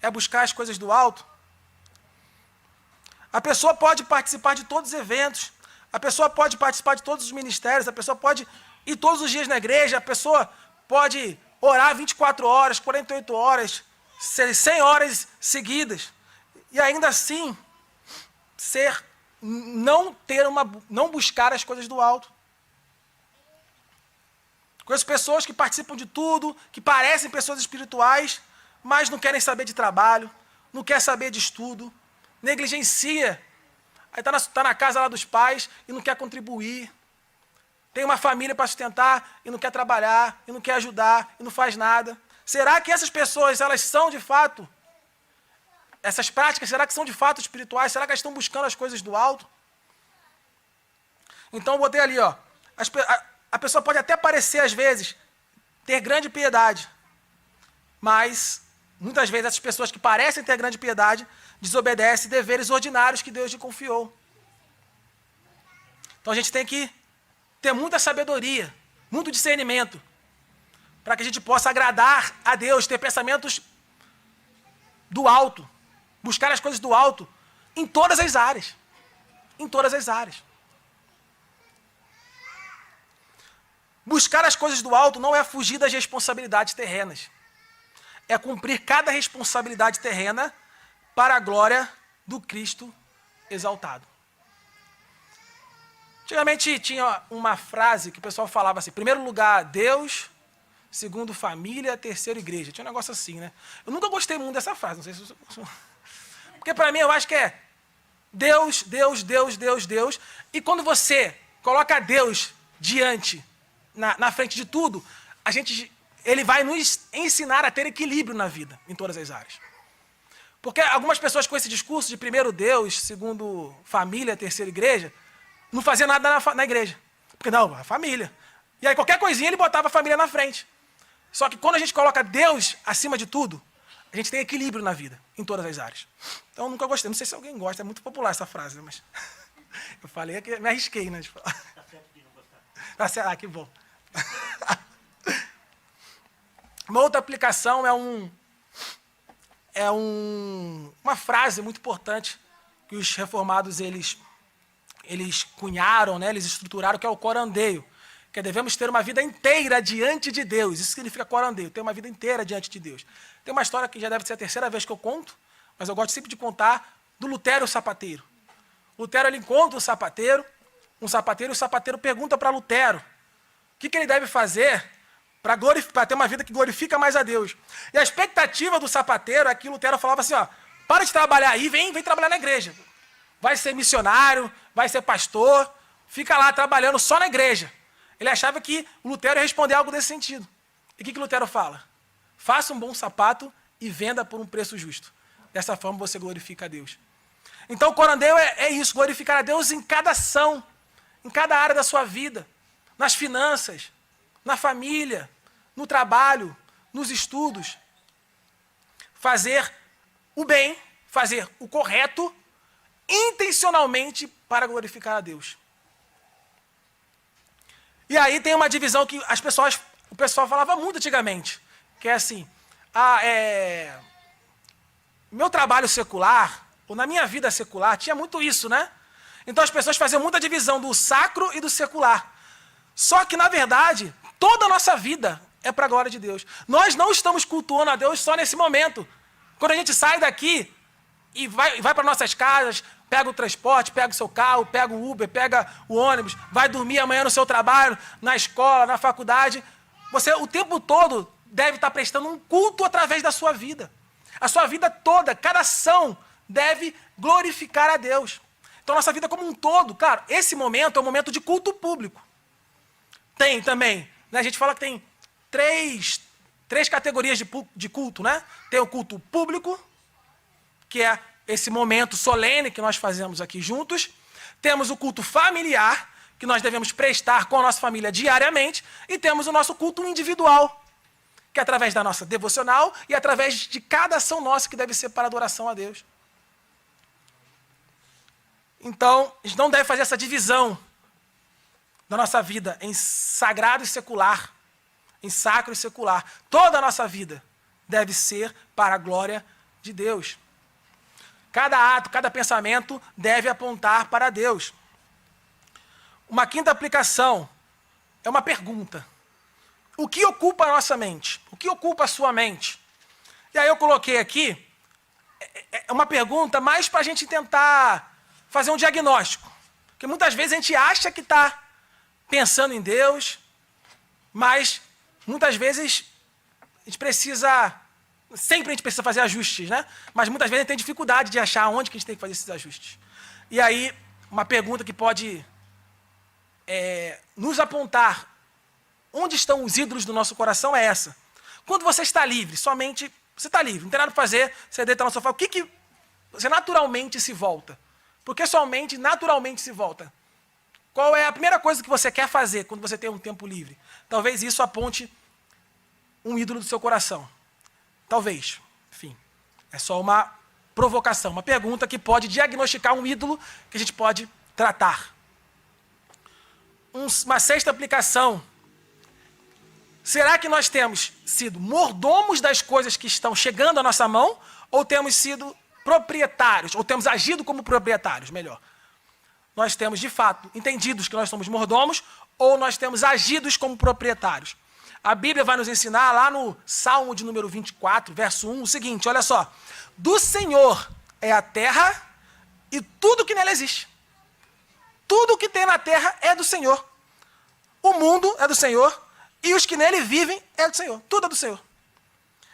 Speaker 1: é buscar as coisas do alto? A pessoa pode participar de todos os eventos, a pessoa pode participar de todos os ministérios, a pessoa pode ir todos os dias na igreja, a pessoa pode orar 24 horas, 48 horas, 100 horas seguidas, e ainda assim não buscar as coisas do alto. Conheço pessoas que participam de tudo, que parecem pessoas espirituais, mas não querem saber de trabalho, não quer saber de estudo, negligencia. Aí está na casa lá dos pais e não quer contribuir. Tem uma família para sustentar e não quer trabalhar, e não quer ajudar, e não faz nada. Será que essas pessoas, elas são de fato Essas práticas, será que são de fato espirituais? Será que elas estão buscando as coisas do alto? Então eu botei ali, ó. A pessoa pode até parecer, às vezes, ter grande piedade, mas muitas vezes essas pessoas que parecem ter grande piedade desobedecem deveres ordinários que Deus lhe confiou. Então a gente tem que ter muita sabedoria, muito discernimento, para que a gente possa agradar a Deus, ter pensamentos do alto, buscar as coisas do alto em todas as áreas. Em todas as áreas. Buscar as coisas do alto não é fugir das responsabilidades terrenas. É cumprir cada responsabilidade terrena para a glória do Cristo exaltado. Antigamente tinha uma frase que o pessoal falava assim: primeiro lugar, Deus, segundo, família, terceiro, igreja. Tinha um negócio assim, né? Eu nunca gostei muito dessa frase, não sei se porque para mim eu acho que é Deus, Deus, Deus, Deus, Deus. E quando você coloca Deus diante, na frente de tudo, ele vai nos ensinar a ter equilíbrio na vida, em todas as áreas. Porque algumas pessoas com esse discurso de primeiro Deus, segundo família, terceira igreja, não faziam nada na igreja. Porque não, a família. E aí qualquer coisinha ele botava a família na frente. Só que quando a gente coloca Deus acima de tudo, a gente tem equilíbrio na vida, em todas as áreas. Então eu nunca gostei, não sei se alguém gosta, é muito popular essa frase, né? Mas eu falei que me arrisquei, né? De falar. Tá certo de não gostar. Tá certo, que bom. Uma outra aplicação uma frase muito importante que os reformados eles cunharam, né? Eles estruturaram, que é o corandeio, que devemos ter uma vida inteira diante de Deus. Isso significa corandeio, ter uma vida inteira diante de Deus. Tem uma história que já deve ser a terceira vez que eu conto, mas eu gosto sempre de contar, do Lutero e o sapateiro. Lutero ele encontra um sapateiro, e o sapateiro pergunta para Lutero o que ele deve fazer para ter uma vida que glorifica mais a Deus. E a expectativa do sapateiro é que Lutero falava assim, ó, para de trabalhar aí, vem trabalhar na igreja. Vai ser missionário, vai ser pastor, fica lá trabalhando só na igreja. Ele achava que o Lutero ia responder algo desse sentido. E o que Lutero fala? Faça um bom sapato e venda por um preço justo. Dessa forma você glorifica a Deus. Então o corandeio é isso, glorificar a Deus em cada ação, em cada área da sua vida, nas finanças, na família, no trabalho, nos estudos. Fazer o bem, fazer o correto, intencionalmente para glorificar a Deus. E aí tem uma divisão que o pessoal falava muito antigamente, que é assim, meu trabalho secular, ou na minha vida secular, tinha muito isso, né? Então as pessoas faziam muita divisão do sacro e do secular. Só que, na verdade, toda a nossa vida é para a glória de Deus. Nós não estamos cultuando a Deus só nesse momento. Quando a gente sai daqui e vai para nossas casas, pega o transporte, pega o seu carro, pega o Uber, pega o ônibus, vai dormir amanhã no seu trabalho, na escola, na faculdade. Você, o tempo todo, deve estar prestando um culto através da sua vida. A sua vida toda, cada ação, deve glorificar a Deus. Então, nossa vida como um todo, claro, esse momento é um momento de culto público. Tem também, né, a gente fala que tem três categorias de culto, né? Tem o culto público, que é esse momento solene que nós fazemos aqui juntos. Temos o culto familiar, que nós devemos prestar com a nossa família diariamente. E temos o nosso culto individual, que é através da nossa devocional e através de cada ação nossa que deve ser para adoração a Deus. Então, a gente não deve fazer essa divisão da nossa vida em sagrado e secular, em sacro e secular. Toda a nossa vida deve ser para a glória de Deus. Cada ato, cada pensamento deve apontar para Deus. Uma quinta aplicação é uma pergunta. O que ocupa a nossa mente? O que ocupa a sua mente? E aí eu coloquei aqui uma pergunta mais para a gente tentar fazer um diagnóstico. Porque muitas vezes a gente acha que está pensando em Deus, mas muitas vezes sempre a gente precisa fazer ajustes, né? Mas muitas vezes a gente tem dificuldade de achar onde que a gente tem que fazer esses ajustes. E aí, uma pergunta que pode nos apontar onde estão os ídolos do nosso coração é essa. Quando você está livre, somente você está livre, não tem nada para fazer, você deita no sofá, o que você naturalmente se volta? Por que sua mente naturalmente se volta? Qual é a primeira coisa que você quer fazer quando você tem um tempo livre? Talvez isso aponte um ídolo do seu coração. Talvez. Enfim, é só uma provocação, uma pergunta que pode diagnosticar um ídolo que a gente pode tratar. Uma sexta aplicação. Será que nós temos sido mordomos das coisas que estão chegando à nossa mão ou temos sido proprietários, ou temos agido como proprietários, melhor? Nós temos, de fato, entendidos que nós somos mordomos ou nós temos agidos como proprietários? A Bíblia vai nos ensinar lá no Salmo de número 24, verso 1, o seguinte, olha só. Do Senhor é a terra e tudo que nela existe. Tudo que tem na terra é do Senhor. O mundo é do Senhor e os que nele vivem é do Senhor. Tudo é do Senhor.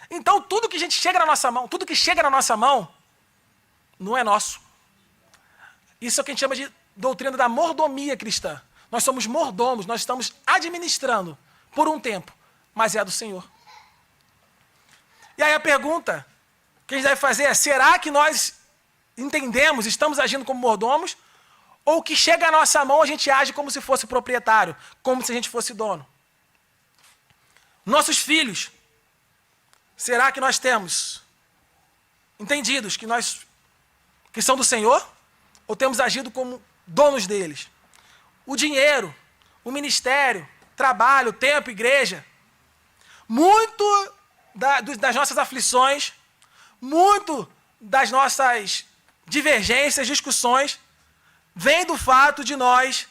Speaker 1: Então, tudo que chega na nossa mão, tudo que chega na nossa mão, não é nosso. Isso é o que a gente chama de doutrina da mordomia cristã. Nós somos mordomos, nós estamos administrando por um tempo, mas é do Senhor. E aí a pergunta que a gente deve fazer é, será que nós entendemos, estamos agindo como mordomos, ou o que chega à nossa mão a gente age como se fosse proprietário, como se a gente fosse dono? Nossos filhos, será que nós temos entendidos que são do Senhor, ou temos agido como donos deles? O dinheiro, o ministério, trabalho, tempo, igreja, muito das nossas aflições, muito das nossas divergências, discussões, vem do fato de nós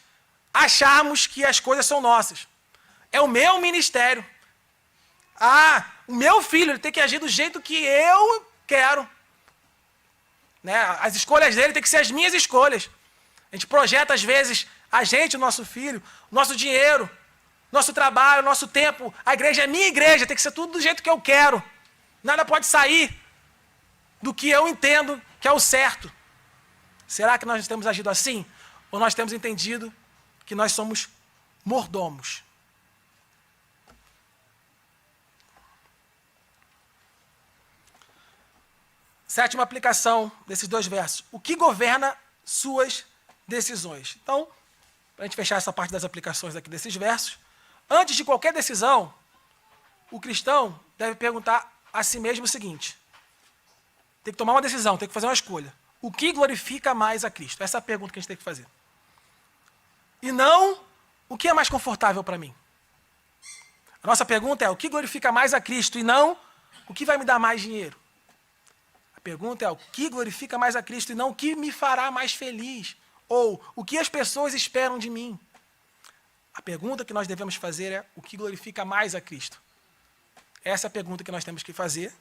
Speaker 1: acharmos que as coisas são nossas. É o meu ministério. O meu filho ele tem que agir do jeito que eu quero. Né? As escolhas dele tem que ser as minhas escolhas. A gente projeta, às vezes, o nosso filho, o nosso dinheiro, nosso trabalho, nosso tempo. A igreja é minha igreja, tem que ser tudo do jeito que eu quero. Nada pode sair do que eu entendo que é o certo. Será que nós temos agido assim? Ou nós temos entendido que nós somos mordomos? Sétima aplicação desses dois versos. O que governa suas decisões? Então, para a gente fechar essa parte das aplicações aqui desses versos, antes de qualquer decisão, o cristão deve perguntar a si mesmo o seguinte. Tem que tomar uma decisão, tem que fazer uma escolha. O que glorifica mais a Cristo? Essa é a pergunta que a gente tem que fazer. E não o que é mais confortável para mim. A nossa pergunta é o que glorifica mais a Cristo e não o que vai me dar mais dinheiro. A pergunta é o que glorifica mais a Cristo e não o que me fará mais feliz. Ou o que as pessoas esperam de mim. A pergunta que nós devemos fazer é o que glorifica mais a Cristo. Essa é a pergunta que nós temos que fazer.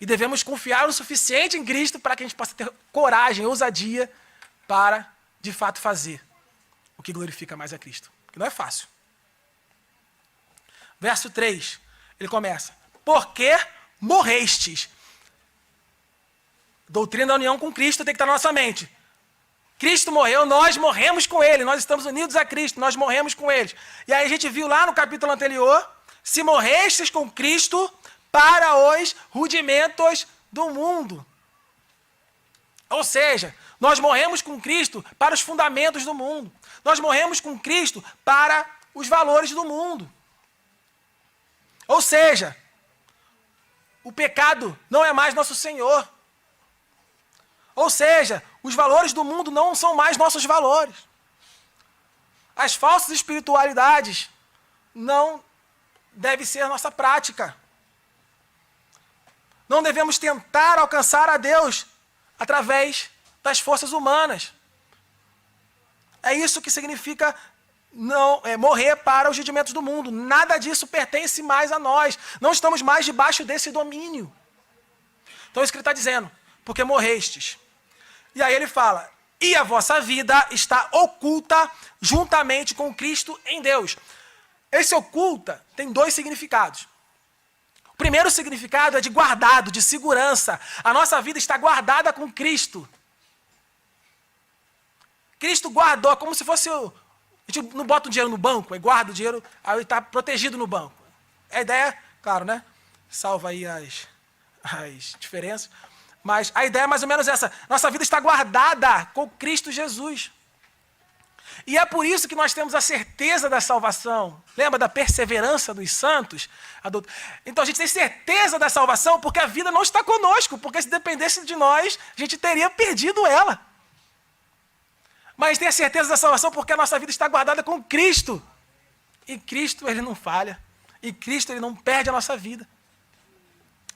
Speaker 1: E devemos confiar o suficiente em Cristo para que a gente possa ter coragem, ousadia para, de fato, fazer o que glorifica mais a Cristo. Que não é fácil. Verso 3, ele começa. Porque morrestes. Doutrina da união com Cristo tem que estar na nossa mente. Cristo morreu, nós morremos com Ele. Nós estamos unidos a Cristo, nós morremos com Ele. E aí a gente viu lá no capítulo anterior, se morrestes com Cristo para os rudimentos do mundo. Ou seja, nós morremos com Cristo para os fundamentos do mundo. Nós morremos com Cristo para os valores do mundo. Ou seja, o pecado não é mais nosso Senhor. Ou seja, os valores do mundo não são mais nossos valores. As falsas espiritualidades não devem ser a nossa prática. Não devemos tentar alcançar a Deus através das forças humanas. É isso que significa morrer para os rudimentos do mundo. Nada disso pertence mais a nós. Não estamos mais debaixo desse domínio. Então é isso que ele está dizendo. Porque morrestes. E aí ele fala, e a vossa vida está oculta juntamente com Cristo em Deus. Esse oculta tem dois significados. O primeiro significado é de guardado, de segurança. A nossa vida está guardada com Cristo. Cristo guardou, como se fosse... A gente não bota o dinheiro no banco, aí guarda o dinheiro, aí está protegido no banco. A ideia, claro, né? Salva aí as diferenças. Mas a ideia é mais ou menos essa. Nossa vida está guardada com Cristo Jesus. E é por isso que nós temos a certeza da salvação. Lembra da perseverança dos santos? Então a gente tem certeza da salvação porque a vida não está conosco. Porque se dependesse de nós, a gente teria perdido ela. Mas tem a certeza da salvação porque a nossa vida está guardada com Cristo. E Cristo, ele não falha. E Cristo, ele não perde a nossa vida.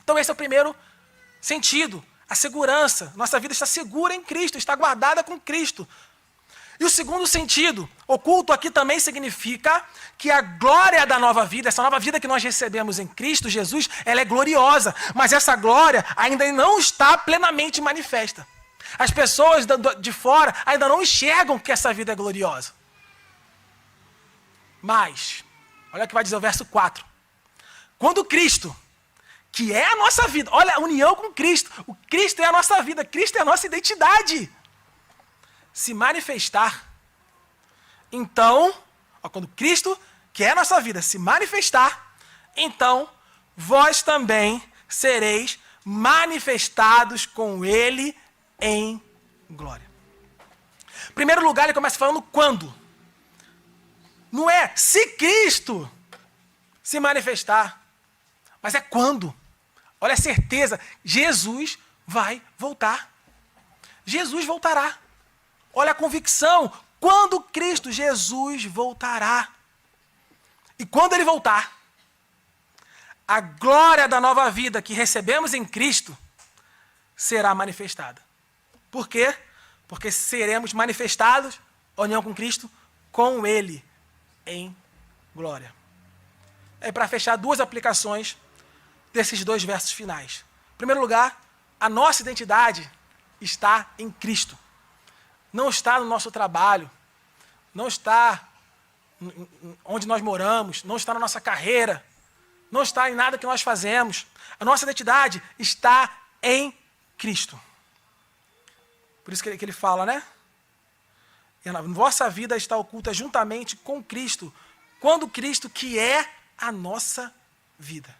Speaker 1: Então esse é o primeiro sentido. A segurança. Nossa vida está segura em Cristo, está guardada com Cristo. E o segundo sentido, oculto aqui também significa que a glória da nova vida, essa nova vida que nós recebemos em Cristo Jesus, ela é gloriosa, mas essa glória ainda não está plenamente manifesta. As pessoas de fora ainda não enxergam que essa vida é gloriosa. Mas, olha o que vai dizer o verso 4. Quando Cristo, que é a nossa vida, olha a união com Cristo, o Cristo é a nossa vida, Cristo é a nossa identidade, se manifestar, então, quando Cristo, que é a nossa vida, se manifestar, então vós também sereis manifestados com Ele em glória. Em primeiro lugar, ele começa falando quando. Não é se Cristo se manifestar, mas é quando. Olha a certeza, Jesus vai voltar. Jesus voltará. Olha a convicção, quando Cristo Jesus voltará. E quando ele voltar, a glória da nova vida que recebemos em Cristo será manifestada. Por quê? Porque seremos manifestados, união com Cristo, com Ele em glória. É para fechar duas aplicações desses dois versos finais. Em primeiro lugar, a nossa identidade está em Cristo. Não está no nosso trabalho, não está onde nós moramos, não está na nossa carreira, não está em nada que nós fazemos. A nossa identidade está em Cristo. Por isso que ele fala, né? E a vossa vida está oculta juntamente com Cristo, quando Cristo que é a nossa vida.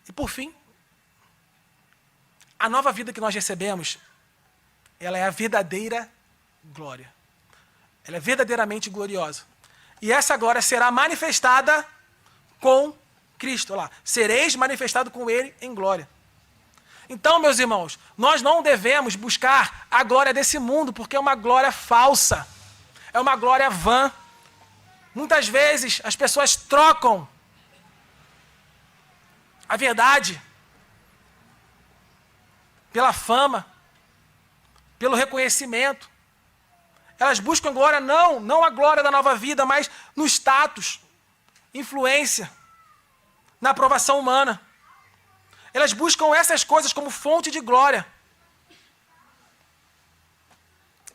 Speaker 1: E por fim, a nova vida que nós recebemos, ela é a verdadeira glória. Ela é verdadeiramente gloriosa. E essa glória será manifestada com Cristo. Olha lá, sereis manifestado com Ele em glória. Então, meus irmãos, nós não devemos buscar a glória desse mundo, porque é uma glória falsa. É uma glória vã. Muitas vezes as pessoas trocam a verdade pela fama, pelo reconhecimento. Elas buscam glória, não a glória da nova vida, mas no status, influência, na aprovação humana. Elas buscam essas coisas como fonte de glória.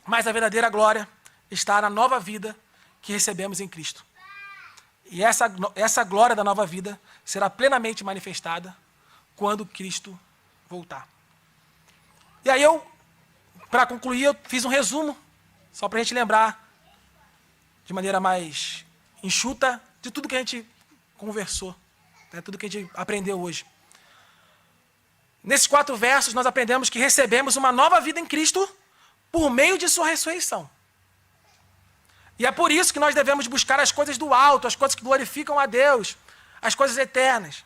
Speaker 1: Mas a verdadeira glória está na nova vida que recebemos em Cristo. E essa glória da nova vida será plenamente manifestada quando Cristo voltar. E aí para concluir, eu fiz um resumo, só para a gente lembrar, de maneira mais enxuta, de tudo que a gente conversou, né, tudo que a gente aprendeu hoje. Nesses 4 versos, nós aprendemos que recebemos uma nova vida em Cristo por meio de sua ressurreição. E é por isso que nós devemos buscar as coisas do alto, as coisas que glorificam a Deus, as coisas eternas.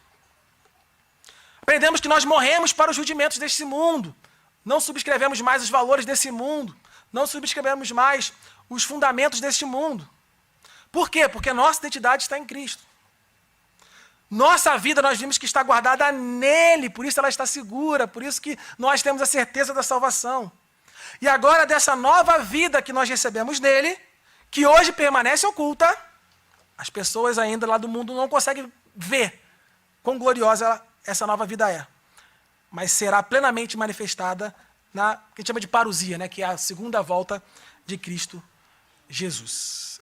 Speaker 1: Aprendemos que nós morremos para os rudimentos deste mundo. Não subscrevemos mais os valores desse mundo. Não subscrevemos mais os fundamentos deste mundo. Por quê? Porque nossa identidade está em Cristo. Nossa vida, nós vimos que está guardada nele, por isso ela está segura, por isso que nós temos a certeza da salvação. E agora, dessa nova vida que nós recebemos nele, que hoje permanece oculta, as pessoas ainda lá do mundo não conseguem ver quão gloriosa essa nova vida é. Mas será plenamente manifestada na que a gente chama de parousia, né, que é a segunda volta de Cristo Jesus.